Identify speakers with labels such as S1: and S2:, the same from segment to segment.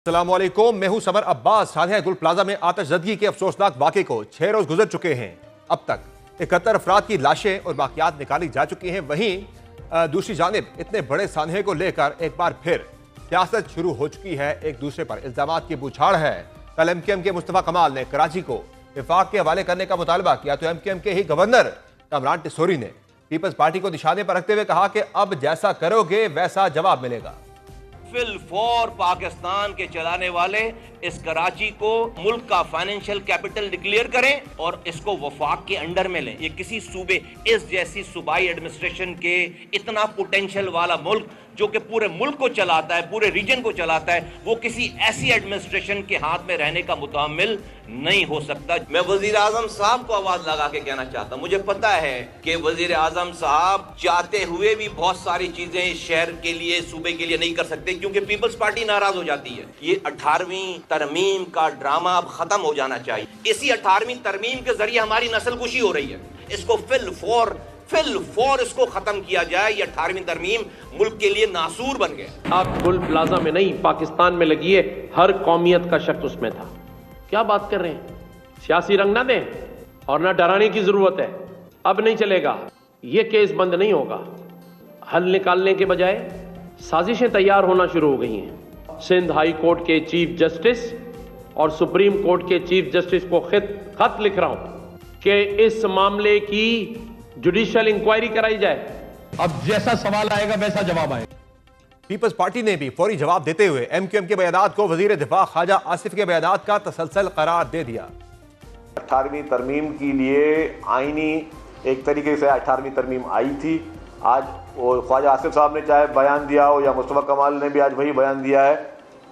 S1: अस्सलामुअलैकुम, मैं हूं समर अब्बास। सानिया गुल प्लाजा में आतिशज़दगी के अफसोसनाक वाक़े को 6 रोज गुजर चुके हैं। अब तक 71 अफराद की लाशें और बाकियात निकाली जा चुकी हैं। वहीं दूसरी जानिब इतने बड़े सानहे को लेकर एक बार फिर सियासत शुरू हो चुकी है। एक दूसरे पर इल्जामात की बौछार है। कल एमकेएम के मुस्तफा कमाल ने कराची को विफाक के हवाले करने का मुतालबा किया तो एमकेएम के ही गवर्नर कामरान टिसोरी ने पीपल्स पार्टी को निशाने पर रखते हुए कहा कि अब जैसा करोगे वैसा जवाब मिलेगा।
S2: फिल फॉर पाकिस्तान के चलाने वाले इस कराची को मुल्क का फाइनेंशियल कैपिटल डिक्लेयर करें और इसको वफाक के अंडर में लें। ये किसी सूबे, इस जैसी सूबाई एडमिनिस्ट्रेशन के इतना पोटेंशियल वाला मुल्क जो कि पूरे मुल्क को चलाता है, पूरे रीजन को चलाता है, वो किसी ऐसी एडमिनिस्ट्रेशन के हाथ में रहने का मुतामिल नहीं हो सकता। मैं वजीर आजम साहब को आवाज लगा के कहना चाहता हूं, मुझे पता है कि वजीर आजम साहब चाहते हुए भी बहुत सारी चीजें शहर के लिए, सूबे के लिए नहीं कर सकते क्योंकि पीपल्स पार्टी नाराज हो जाती है। ये 18वीं तरमीम का ड्रामा अब खत्म हो जाना चाहिए। इसी 18वीं तरमीम के जरिए हमारी नस्लकुशी हो रही है। इसको फिल फॉर इसको खत्म किया जाए। ये 18वीं तरमीम मुल्क के लिए नासूर बन गया।
S3: आप गुल प्लाजा में नहीं, पाकिस्तान में लगी है, हर कौमियत का शख्स उसमें था। क्या बात कर रहे हैं? सियासी रंग ना दें और ना डराने की जरूरत है। अब नहीं चलेगा, ये केस बंद नहीं होगा। हल निकालने के बजाय साजिशें तैयार होना शुरू हो गई हैं। सिंध हाई कोर्ट के चीफ जस्टिस और सुप्रीम कोर्ट के चीफ जस्टिस को खत लिख रहा हूं कि इस मामले की जुडिशियल इंक्वायरी कराई जाए।
S4: अब जैसा सवाल आएगा वैसा जवाब आएगा।
S1: पीपल्स पार्टी ने भी फौरी जवाब देते हुए एमक्यूएम के बयानात को वजीर दिफा ख्वाजा आसिफ के बयानात का तसलसल करार दे दिया।
S5: 18वीं तरमीम के लिए आईनी एक तरीके से 18वीं तरमीम आई थी। आज वो ख्वाजा आसिफ साहब ने चाहे बयान दिया हो या मुस्तफा कमाल ने भी आज वही बयान दिया है,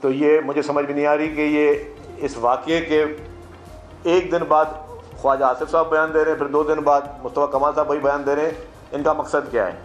S5: तो ये मुझे समझ में नहीं आ रही कि ये इस वाक़े के एक दिन बाद ख्वाजा आसिफ साहब बयान दे रहे हैं, फिर 2 दिन बाद मुस्तफा कमाल साहब वही बयान दे रहे हैं। इनका मकसद क्या है?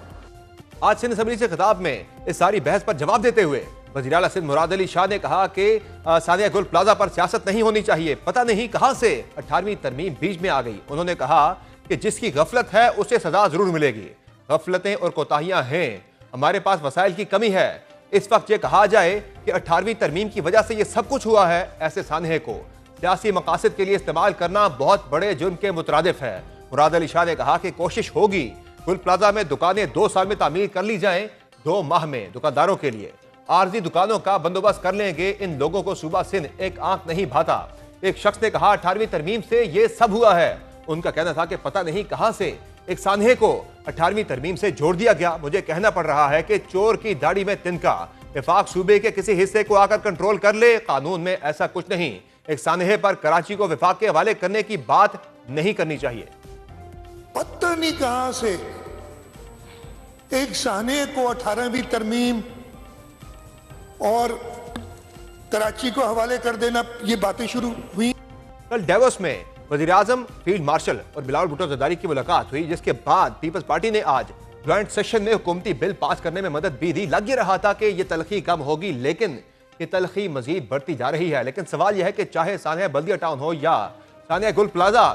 S1: आज सिंध असेंबली से खिताब में इस सारी बहस पर जवाब देते हुए वज़ीर आला सिंध मुराद अली शाह ने कहा कि सानिया गुल प्लाजा पर सियासत नहीं होनी चाहिए। पता नहीं कहां से 18वीं तरमीम बीच में आ गई। उन्होंने कहा कि जिसकी गफलत है उसे सजा जरूर मिलेगी। गफलतें और कोताहियां हैं, हमारे पास वसाइल की कमी है। इस वक्त ये कहा जाए कि 18वीं तरमीम की वजह से ये सब कुछ हुआ है, ऐसे सानहे को सियासी मकासद के लिए इस्तेमाल करना बहुत बड़े जुर्म के मुतरादिफ है। मुराद अली शाह ने कहा कि कोशिश होगी गुल प्लाजा में दुकानें 2 साल में तामीर कर ली जाएं। 2 माह में दुकानदारों के लिए आर्जी दुकानों का बंदोबस्त कर लेंगे। इन लोगों को सूबा सिंध एक आंख नहीं भाता। एक शख्स ने कहा 18वीं तरमीम से ये सब हुआ है। उनका कहना था कि पता नहीं कहां से एक सानहे को 18वीं तरमीम से जोड़ दिया गया। मुझे कहना पड़ रहा है कि चोर की दाढ़ी में तिनका। विफाक सूबे के किसी हिस्से को आकर कंट्रोल कर ले, कानून में ऐसा कुछ नहीं। एक सानहे पर कराची को विफाक के हवाले करने की बात नहीं करनी चाहिए।
S6: पता नहीं कहां से एक सानहे को 18वीं तरमीम और कराची को हवाले कर देना, ये बातें शुरू हुई।
S1: कल डेवोस में वजीर आजम, फील्ड मार्शल और बिलावल भुट्टो जरदारी की मुलाकात हुई, जिसके बाद पीपल्स पार्टी ने आज ज्वाइंट सेशन में हुकूमती बिल पास करने में मदद भी दी। लग ये रहा था कि यह तलखी कम होगी, लेकिन ये तलखी मजीद बढ़ती जा रही है। लेकिन सवाल यह है कि चाहे सानिया बल्दिया टाउन हो या सानिया गुल प्लाजा,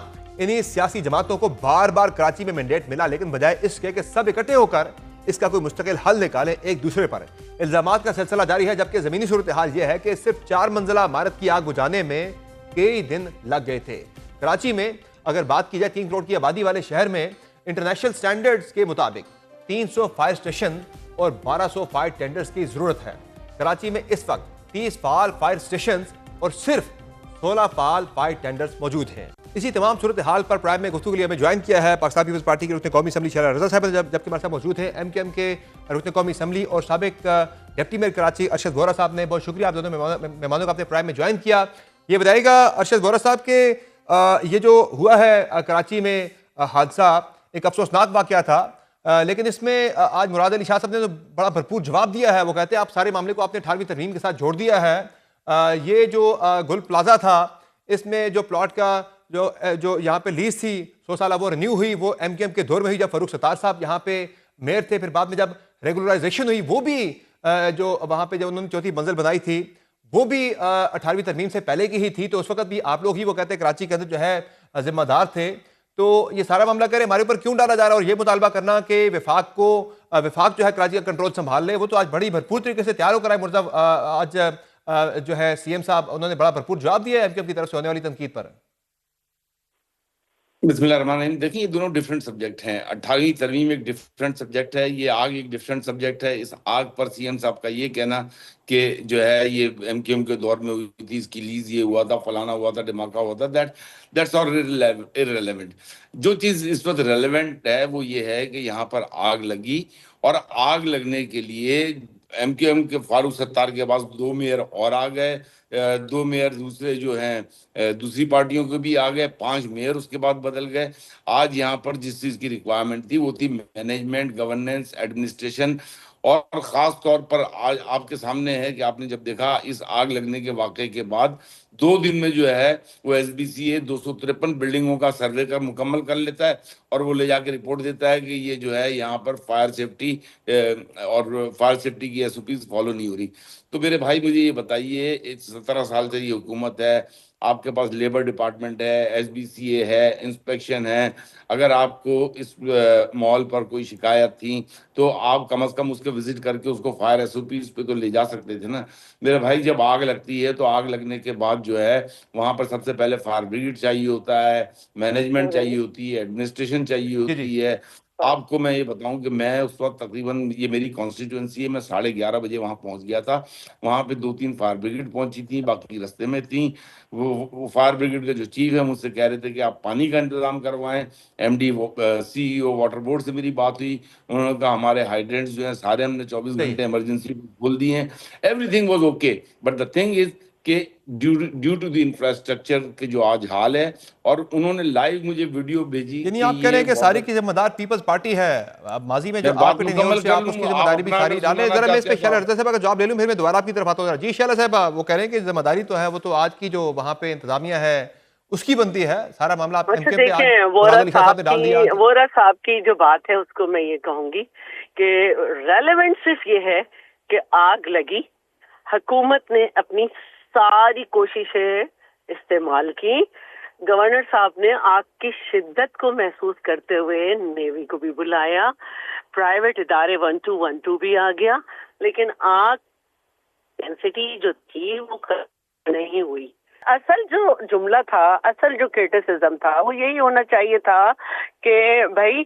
S1: इन्हीं सियासी जमातों को बार बार कराची में मैंडेट मिला, लेकिन बजाय इसके कि सब इकट्ठे होकर इसका कोई मुस्तकिल हल निकालें, एक दूसरे पर इल्जामात का सिलसिला जारी है। जबकि जमीनी सूरत हाल यह है कि सिर्फ 4 मंजिला इमारत की आग बुझाने में कई दिन लग गए थे। कराची में अगर बात की जाए 3 करोड़ की आबादी वाले शहर में इंटरनेशनल स्टैंडर्ड्स के मुताबिक 300 फायर स्टेशन और 1200 फायर टेंडर्स की जरूरत है। कराची में इस वक्त 30 फाल फायर स्टेशन और सिर्फ 16 फाल फायर टेंडर्स मौजूद हैं। इसी तमाम सूरत हाल पर प्राइम में गुफ्तगू के लिए हमें ज्वाइन किया है पाकिस्तान पीपल्स पार्टी के रुकन कौमी असम्बली शहर रजा साहब, जबकि हमारे साथ मौजूद हैं एमकेएम के रुकन कौमी असम्बली और साबिक डिप्टी मेयर कराची अरशद वोहरा साहब ने। बहुत शुक्रिया आप दोनों मेहमानों का आपने प्राइम में ज्वाइन किया। ये बताइएगा अरशद वोहरा साहब के ये जो हुआ है कराची में हादसा, एक अफसोसनाक वाक़या था, लेकिन इसमें आज मुराद अली शाह साहब ने तो बड़ा भरपूर जवाब दिया है। वो कहते हैं आप सारे मामले को आपने 18वीं तरमीम के साथ जोड़ दिया है। ये जो गुल प्लाजा था, इसमें जो प्लॉट का जो यहाँ पे लीज थी 100 साल, वो रिन्यू हुई, वो एमकेएम के दौर में हुई जब फारूक सत्तार साहब यहाँ पे मेयर थे। फिर बाद में जब रेगुलराइजेशन हुई, वो भी जो वहाँ पे जब उन्होंने 4थी मंजिल बनाई थी, वो भी 18वीं तरमीम से पहले की ही थी। तो उस वक्त भी आप लोग ही, वो कहते हैं, कराची के अंदर जो है जिम्मेदार थे। तो ये सारा मामला करें हमारे ऊपर क्यों डाला जा रहा है, और ये मुतालबा करना कि विफाक जो है कराची का कंट्रोल संभाल ले, वो तो आज बड़ी भरपूर तरीके से तैयार होकर आए। मुर्जा आज जो है सीएम साहब उन्होंने बड़ा भरपूर जवाब दिया है एमक्यूएम की तरफ से होने वाली तनकीद पर।
S7: बिस्मिल्लाहिर्रहमानिर्रहीम। देखिए, ये दोनों डिफरेंट सब्जेक्ट हैं। 18वीं तरमीम एक डिफरेंट सब्जेक्ट है, ये आग एक डिफरेंट सब्जेक्ट है। इस आग पर सीएम साहब का ये कहना कि जो है ये एमक्यूएम के दौर में हुई थी, इसकी लीज ये हुआ था, फलाना हुआ था, धमाका हुआ था, दैट्स ऑल इररिलेवेंट। जो चीज इस वक्त रेलेवेंट है वो ये है कि यहाँ पर आग लगी, और आग लगने के लिए एमक्यूएम के फारूक सत्तार के पास 2 मेयर और आ गए, 2 मेयर दूसरे जो हैं दूसरी पार्टियों के भी आ गए, 5 मेयर उसके बाद बदल गए। आज यहाँ पर जिस चीज की रिक्वायरमेंट थी वो थी मैनेजमेंट, गवर्नेंस, एडमिनिस्ट्रेशन। और खास तौर पर आज आपके सामने है कि आपने जब देखा इस आग लगने के वाकये के बाद 2 दिन में जो है वो एसबीसीए 253 बिल्डिंगों का सर्वे कर मुकम्मल कर लेता है, और वो ले जाके रिपोर्ट देता है कि ये जो है यहाँ पर फायर सेफ्टी और फायर सेफ्टी की एसओपीज फॉलो नहीं हो रही। तो मेरे भाई मुझे ये बताइए, 17 साल से ये हुकूमत है, आपके पास लेबर डिपार्टमेंट है, एसबीसीए है, इंस्पेक्शन है। अगर आपको इस मॉल पर कोई शिकायत थी तो आप कम से कम उसके विजिट करके उसको फायर एसओपीज पे तो ले जा सकते थे ना। मेरे भाई, जब आग लगती है तो आग लगने के बाद जो है वहां पर सबसे पहले फायर ब्रिगेड चाहिए होता है, मैनेजमेंट चाहिए होती है, एडमिनिस्ट्रेशन चाहिए
S1: जी जी।
S7: होती है। आपको मैं ये बताऊं कि मैं उस वक्त तकरीबन, ये मेरी कॉन्स्टिट्यूएंसी है, मैं 11:30 बजे वहां पहुंच गया था। वहां पे 2-3 फायर ब्रिगेड पहुंची थी, बाकी रास्ते में थी। वो फायर ब्रिगेड के जो चीफ है मुझसे कह रहे थे कि आप पानी का इंतजाम करवाएं। एमडी सीईओ वाटर बोर्ड से मेरी बात हुई, उन्होंने कहा हमारे हाइड्रेंट्स जो हैं सारे हमने 24
S1: सही
S7: घंटे
S1: है।
S7: इमरजेंसी खोल दिए हैं। Everything was okay, but the thing is कि ड्यू टू द इंफ्रास्ट्रक्चर के जो आज हाल है, और उन्होंने लाइव मुझे वीडियो भेजी
S1: यानी
S7: कि
S1: आप कह रहे
S7: ये
S1: हैं कि सारी
S7: वाटर।
S1: की जिम्मेदार पीपल्स पार्टी है। अब माजी में जो
S7: मैं
S1: आग
S7: बात
S1: पिटी नहीं है
S7: मुकम्मल
S1: उससे
S7: कर
S1: आप
S7: लूं,
S1: उसकी
S7: आप
S1: जिम्मेदारी भी
S7: अपना
S1: सारी
S7: अगर
S1: डालें।
S7: सुनाना
S1: जरा मैं इस
S7: चाहते
S1: पे
S7: हैं
S1: शैला
S7: तो
S1: रज़ा साहब का जवाब ले लूं, फिर मैं दोबारा आपकी तरफ आता हूं। जी शैला साहब, वो कह रहे हैं कि जिम्मेदारी तो है वो तो आज की जो वहां पे इंतजामिया है उसकी बनती है, सारा मामला आप
S8: अच्छा
S1: एमक्यूएम पे आज
S8: देखें,
S1: मुराद अली शाह साहब ने डाल दिया आज।
S8: वोरा साहब की जो बात है उसको मैं ये कहूंगी कि रेलेवेंट सिर्फ ये है कि आग लगी, हुकूमत ने अपनी सारी कोशिशें इस्तेमाल की, गवर्नर साहब ने आग की शिद्दत को महसूस करते हुए नेवी को भी बुलाया, प्राइवेट इदारे 1212 भी आ गया, लेकिन आग डेंसिटी जो थी वो नहीं हुई। असल जो जुमला था, असल जो क्रिटिसिज्म था वो यही होना चाहिए था कि भाई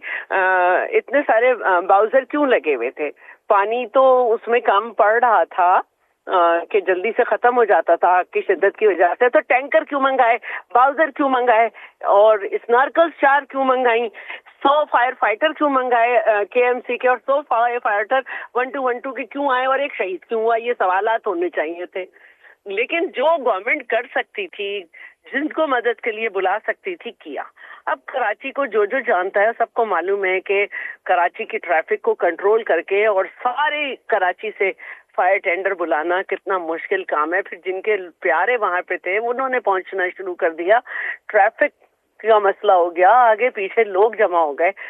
S8: इतने सारे बाउजर क्यों लगे हुए थे, पानी तो उसमें कम पड़ रहा था कि जल्दी से खत्म हो जाता था आग की शिद्दत की वजह से, तो टैंकर क्यों मंगाए, बाउजर क्यों मंगाए, और स्नार्कल्स 4 क्यों मंगाई, 100 फायर फाइटर क्यों मंगाए केएमसी के, और 100 फायर फाइटर 1212 के क्यों आए, और एक शहीद क्यों हुआ, ये सवालात होने चाहिए थे। लेकिन जो गवर्नमेंट कर सकती थी, जिनको मदद के लिए बुला सकती थी, किया। अब कराची को जो जो जानता है सबको मालूम है कि कराची की ट्रैफिक को कंट्रोल करके और सारे कराची से फायर टेंडर बुलाना कितना मुश्किल काम है। फिर जिनके प्यारे वहां पे थे उन्होंने पहुंचना शुरू कर दिया, ट्रैफिक का मसला हो गया, आगे पीछे लोग जमा हो गए।